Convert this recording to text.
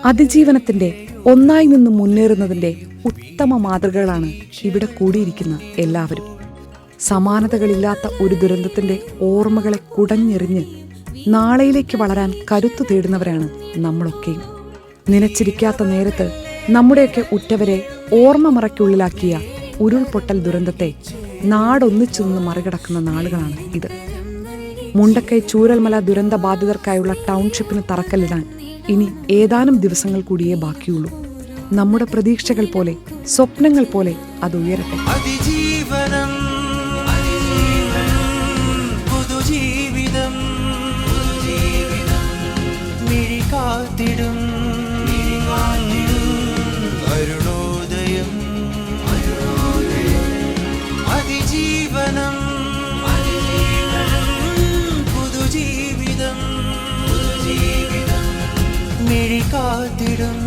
അതിജീവനത്തിന്റെ ഒന്നായി നിന്ന് മുന്നേറുന്നതിന്റെ ഉത്തമ മാതൃകകളാണ് ഇവിടെ കൂടിയിരിക്കുന്ന എല്ലാവരും. സമാനതകളില്ലാത്ത ഒരു ദുരന്തത്തിന്റെ ഓർമ്മകളെ കുടഞ്ഞെറിഞ്ഞ് നാളെയിലേക്ക് വളരാൻ കരുത്തു തേടുന്നവരാണ് നമ്മളൊക്കെയും. നനച്ചിരിക്കാത്ത നേരത്ത് നമ്മുടെയൊക്കെ ഉറ്റവരെ ഓർമ്മ മറയ്ക്കുള്ളിലാക്കിയ ഉരുൾപൊട്ടൽ ദുരന്തത്തെ നാടൊന്നിച്ചു നിന്ന് മറികടക്കുന്ന നാളുകളാണ് ഇത്. മുണ്ടക്കൈ ചൂരൽമല ദുരന്ത ബാധിതർക്കായുള്ള ടൗൺഷിപ്പിന് തറക്കല്ലിടാൻ ഇനി ഏതാനും ദിവസങ്ങൾ കൂടിയേ ബാക്കിയുള്ളൂ. നമ്മുടെ പ്രതീക്ഷകൾ പോലെ, സ്വപ്നങ്ങൾ പോലെ അത് ഉയരട്ടെ. അരുണോദയം അതിജീവനം പുതുജീവിതം മിഴി കാത്തിടും.